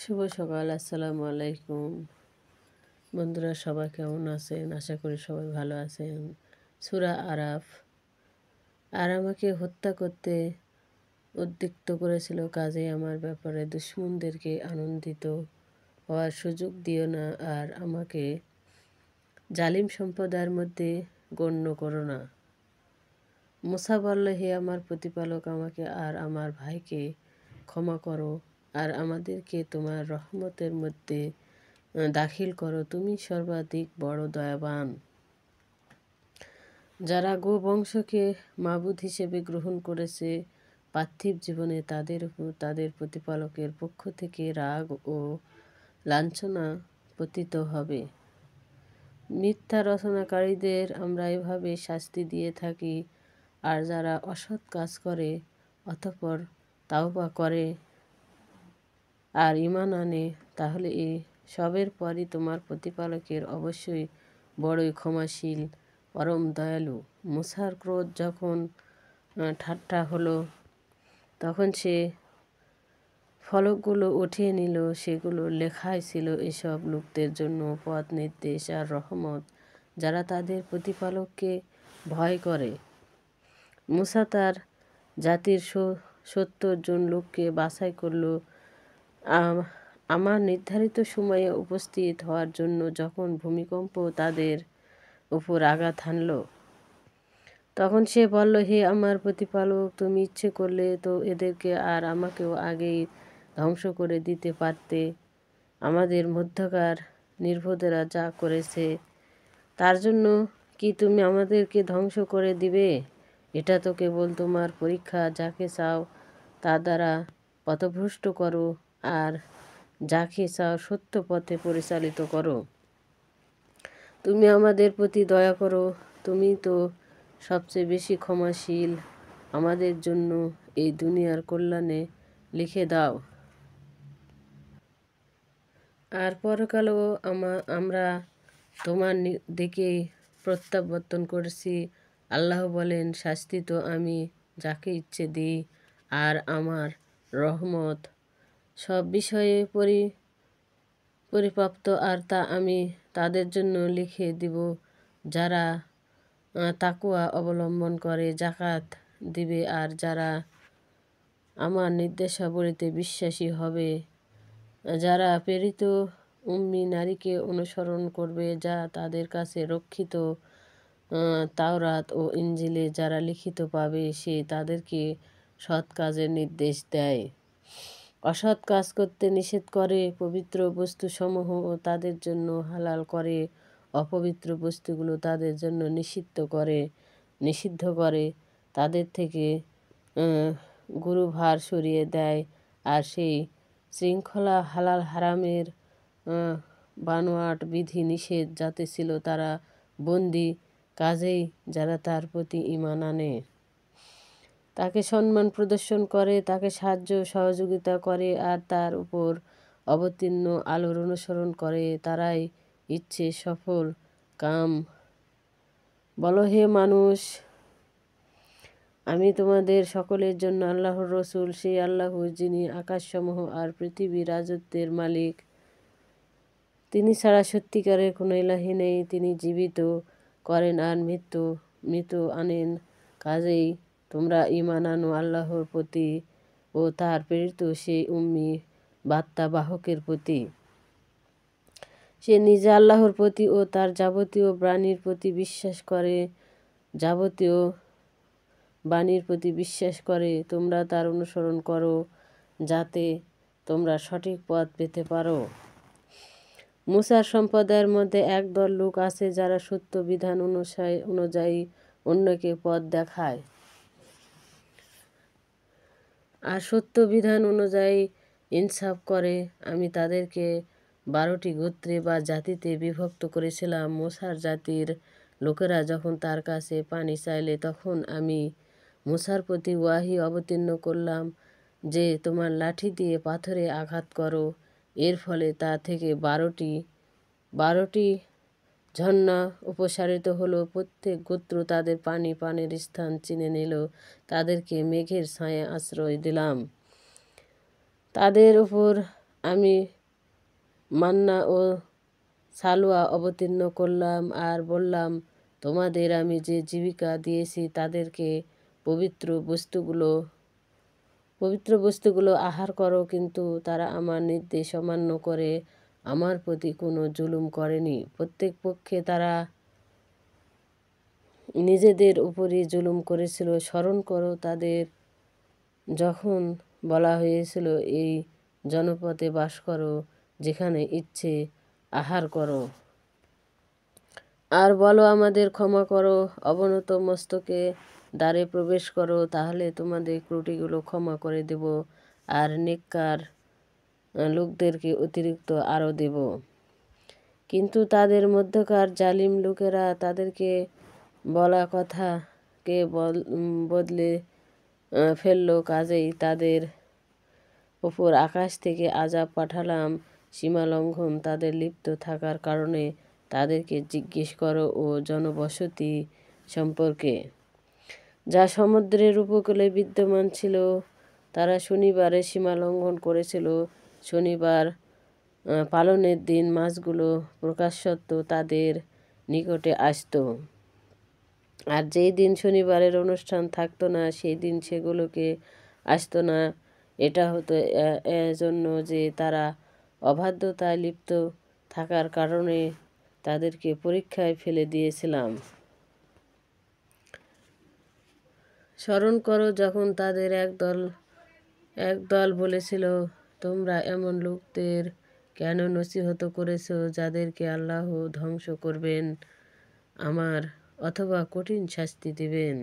শুভ সকাল, আসসালামু আলাইকুম। বন্ধুরা সবাই কেমন আছেন? আশা করি সবাই ভালো আছেন। সূরা আরাফ। আর আমাকে হত্যা করতে উদ্যুক্ত করেছিল, কাজেই আমার ব্যাপারে দুশমনদেরকে আনন্দিত হওয়ার সুযোগ দিও না, আর আমাকে জালিম সম্প্রদায়ের মধ্যে গণ্য করো না। মুসা বলল, হে আমার প্রতিপালক, আমাকে আর আমার ভাইকে ক্ষমা করো, আর আমাদেরকে তোমার রহমতের মধ্যে দাখিল করো, তুমি সর্বাধিক বড় দয়াবান। যারা গোবংশকে মাবুদ হিসেবে গ্রহণ করেছে পার্থিব জীবনে, তাদের উপর তাদের প্রতিপালকের পক্ষ থেকে রাগ ও লাঞ্ছনা পতিত হবে। মিথ্যা রচনাকারীদের আমরা এভাবে শাস্তি দিয়ে থাকি, আর যারা অসৎ কাজ করে অতঃপর তাওবা করে আর ঈমান আনে, তাহলে এই সবের পরই তোমার প্রতিপালকের অবশ্যই বড়ই ক্ষমাশীল, পরম দয়ালু। মুসার ক্রোধ যখন ঠাট্টা হলো, তখন সে ফলকগুলো উঠিয়ে নিল। সেগুলো লেখাই ছিল এসব লোকদের জন্য পথ নির্দেশ আর রহমত, যারা তাদের প্রতিপালককে ভয় করে। মুসা তার জাতির 70 জন লোককে বাছাই করল আমার নির্ধারিত সময়ে উপস্থিত হওয়ার জন্য। যখন ভূমিকম্প তাদের উপর আঘাত হানল, তখন সে বলল, হে আমার প্রতিপালক, তুমি ইচ্ছে করলে তো এদেরকে আর আমাকেও আগেই ধ্বংস করে দিতে পারতে। আমাদের মধ্যকার নির্বোধেরা যা করেছে তার জন্য কি তুমি আমাদেরকে ধ্বংস করে দিবে? এটা তো কেবল তোমার পরীক্ষা। যাকে চাও তা দ্বারা পথভ্রষ্ট করো, আর যাকে চাও সত্য পথে পরিচালিত করো। তুমি আমাদের প্রতি দয়া করো, তুমি তো সবচেয়ে বেশি ক্ষমাশীল। আমাদের জন্য এই দুনিয়ার কল্যাণে লিখে দাও, আর পরকালেও আমরা তোমার দিকেই প্রত্যাবর্তন করছি। আল্লাহ বলেন, শাস্তি তো আমি যাকে ইচ্ছে দিই, আর আমার রহমত সব বিষয়ে পরিপ্রাপ্ত, আর তা আমি তাদের জন্য লিখে দিব যারা তাকওয়া অবলম্বন করে, যাকাত দিবে, আর যারা আমার নির্দেশাবলীতে বিশ্বাসী হবে, যারা প্রেরিত উম্মি নারীকে অনুসরণ করবে, যা তাদের কাছে রক্ষিত তাওরাত ও ইনজিলে যারা লিখিত পাবে, সে তাদেরকে সৎ কাজের নির্দেশ দেয়, অসৎ কাজ করতে নিষেধ করে, পবিত্র বস্তুসমূহ ও তাদের জন্য হালাল করে, অপবিত্র বস্তুগুলো তাদের জন্য নিষিদ্ধ করে, তাদের থেকে গুরুভার সরিয়ে দেয়, আর সেই শৃঙ্খলা হালাল হারামের বানোয়াট বিধি নিষেধ যাতে ছিল তারা বন্দী। কাজেই যারা তার প্রতি ঈমান আনে, তাকে সম্মান প্রদর্শন করে, তাকে সাহায্য সহযোগিতা করে, আর তার উপর অবতীর্ণ আলোর অনুসরণ করে, তারাই ইচ্ছে সফল কাম। বলো, হে মানুষ, আমি তোমাদের সকলের জন্য আল্লাহর রসুল। সেই আল্লাহ যিনি আকাশসমূহ আর পৃথিবীর রাজত্বের মালিক। তিনি ছাড়া সত্যিকারের কোনো ইলাহি নেই। তিনি জীবিত করেন আর মৃত আনেন। কাজেই তোমরা ঈমান আনো আল্লাহর প্রতি ও তার প্রেরিত সেই উম্মি বার্তাবাহকের প্রতি। সে নিজে আল্লাহর প্রতি ও তার যাবতীয় বাণীর প্রতি বিশ্বাস করে। তোমরা তার অনুসরণ করো, যাতে তোমরা সঠিক পথ পেতে পারো। মুসার সম্প্রদায়ের মধ্যে একদল লোক আছে, যারা সত্য বিধান অনুযায়ী অন্যকে পথ দেখায়, আর সত্য বিধান অনুযায়ী ইনসাফ করে। আমি তাদেরকে 12টি গোত্রে বা জাতিতে বিভক্ত করেছিলাম। মুসার জাতির লোকেরা যখন তার কাছে পানি চাইলে, তখন আমি মুসার প্রতি ওয়াহি অবতীর্ণ করলাম যে, তোমার লাঠি দিয়ে পাথরে আঘাত করো। এর ফলে তা থেকে 12টি ঝর্ণা অপসারিত হলো। প্রত্যেক গোত্র তাদের পানের স্থান চিনে নিল। তাদেরকে মেঘের ছায়ায় আশ্রয় দিলাম। তাদের উপর আমি মান্না ও সালোয়া অবতীর্ণ করলাম আর বললাম, তোমাদের আমি যে জীবিকা দিয়েছি তাদেরকে পবিত্র বস্তুগুলো আহার করো, কিন্তু তারা আমার নির্দেশ অমান্য করে আমার প্রতি কোনো জুলুম করেনি। প্রত্যেক পক্ষে তারা নিজেদের উপরই জুলুম করেছিল। স্মরণ করো তাদের যখন বলা হয়েছিল, এই জনপদে বাস করো, যেখানে ইচ্ছে আহার করো, আর বলো আমাদের ক্ষমা করো, অবনত মস্তকে দ্বারে প্রবেশ করো, তাহলে তোমাদের ত্রুটিগুলো ক্ষমা করে দেব, আর নেককার লোকদেরকে অতিরিক্ত আরও দেব। কিন্তু তাদের মধ্যকার জালিম লোকেরা তাদেরকে বলা কথাকে বদলে ফেলল, কাজেই তাদের ওপর আকাশ থেকে আযাব পাঠালাম। সীমালঙ্ঘন তাদের লিপ্ত থাকার কারণে তাদেরকে জিজ্ঞেস করো ও জনবসতি সম্পর্কে, যা সমুদ্রের উপকূলে বিদ্যমান ছিল। তারা শনিবারে সীমালঙ্ঘন করেছিল। শনিবার পালনের দিন মাছগুলো প্রকাশ্যত তাদের নিকটে আসত, আর যেই দিন শনিবারের অনুষ্ঠান থাকতো না সেই দিন সেগুলোকে আসতো না। এটা হতো এজন্য যে তারা অবাধ্যতায় লিপ্ত থাকার কারণে তাদেরকে পরীক্ষায় ফেলে দিয়েছিলাম। স্মরণ করো যখন তাদের একদল বলেছিল, তোমরা এমন লোকদের কেন নসিহত করেছো যাদেরকে আল্লাহ ধ্বংস করবেন অথবা কঠিন শাস্তি দেবেন।